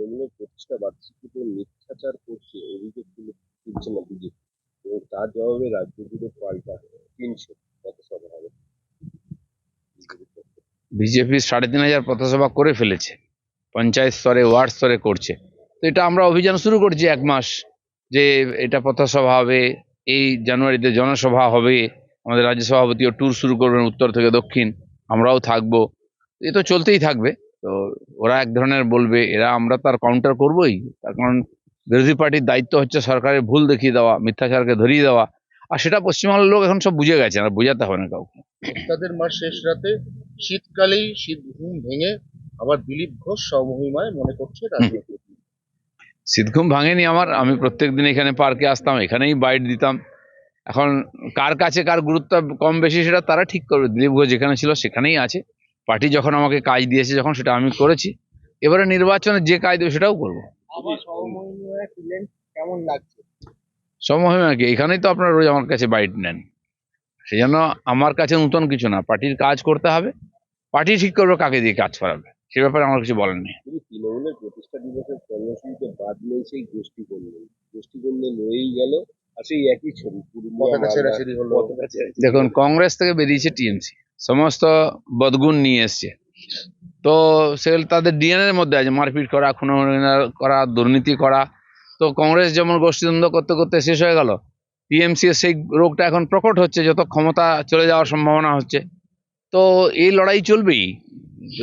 তৃণমূলের প্রতিষ্ঠা বার্ষিকীতে মিথ্যাচার করছে অভিযোগ তুলছে না বিজেপি, এবং তার জবাবে রাজ্য জুড়ে পাল্টা 300 পথসভা হবে। বিজেপি ৩,৫০০ পথসভা করে ফেলেছে, পঞ্চায়েত স্তরে ওয়ার্ড স্তরে করছে। তো এটা আমরা অভিযান শুরু করছি 1 মাস, যে এটা পথসভা হবে, এই জানুয়ারিতে জনসভা হবে, আমাদের রাজ্য সভাপতিও ট্যুর শুরু করবেন উত্তর থেকে দক্ষিণ, আমরাও থাকবো। এ তো চলতেই থাকবে। তো ওরা এক ধরনের বলবে, আমরা তার কাউন্টার করবোই। তার কারণ বিরোধী পার্টির দায়িত্ব হচ্ছে সরকারের ভুল দেখিয়ে দেওয়া, মিথ্যাচারকে ধরিয়ে দেওয়া, আর সেটা পশ্চিমবাংলার লোক এখন সব বুঝে গেছে, আর বোঝাতে হবে না কাউকে। তাদের মাস শেষ রাতে শীতকালেই শীত ঘুম ভেঙে আবার দিলীপ ঘোষ স্বমহিমায় মনে করছে রাজনীতি। শীতঘুম ভাঙেনি আমার, আমি প্রত্যেকদিন এখানে পার্কে আসতাম, এখানেই বাইট দিতাম। এখন কার কাছে কার গুরুত্ব কম বেশি সেটা তারা ঠিক করবে। দিলীপ ঘোষ যেখানে ছিল সেখানেই আছে, পার্টি যখন আমাকে কাজ দিয়েছে যখন, সেটা আমি করেছি। এবারে নির্বাচনে যে কাজ দেবে সেটাও করবো। কেমন লাগছে? সমমহিমা কি, এখানেই তো আপনারা রোজ আমার কাছে বাইট নেন। সেই জন্য আমার কাছে নতুন কিছু না, পার্টির কাজ করতে হবে, পার্টি ঠিক করবে কাকে দিয়ে কাজ করাবে, সে ব্যাপারে আমার কিছু বলার নেই। তৃণমূলের প্রতিষ্ঠা দিবসের কর্মসূচিতে বাদ নেই সেই গোষ্ঠী কর্মী রয়েই গেল, আর সেই একই ছবি দেখুন, কংগ্রেস থেকে বেরিয়েছে টিএমসি, সমস্ত বদগুণ নিয়ে এসছে। তো সেগুলো তাদের ডিএনএর মধ্যে আছে, মারপিট করা, খুন করা, দুর্নীতি করা। তো কংগ্রেস যেমন গোষ্ঠীদ্বন্দ্ব করতে করতে শেষ হয়ে গেল, টিএমসি এর সেই রোগটা এখন প্রকট হচ্ছে, যত ক্ষমতা চলে যাওয়ার সম্ভাবনা হচ্ছে। তো এই লড়াই চলবেই।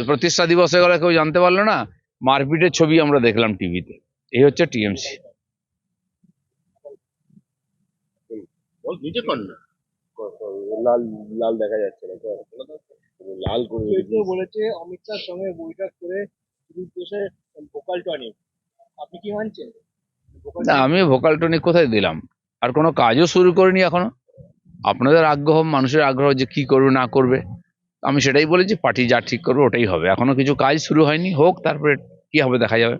প্রতিষ্ঠা দিবস হয়ে গেলে কেউ জানতে পারলো না, মারপিটের ছবি আমরা দেখলাম টিভিতে। এই হচ্ছে টিএমসি। লাল লাল দেখা যাচ্ছে না, লাল করে বলেছে অমিত শাহর সঙ্গে বৈঠক করে ভোকাল টনিক, আপনি কি মানছেন? না, আমি ভোকাল টনিক কোথায় দিলাম? আর কোনো কাজও শুরু করিনি এখনো। আপনাদের আগ্রহ, মানুষের আগ্রহ যে কি করবে না করবে, আমি সেটাই বলেছি, পার্টি যা ঠিক করবে ওটাই হবে। এখনো কিছু কাজ শুরু হয়নি, হোক, তারপরে কি হবে দেখা যাবে।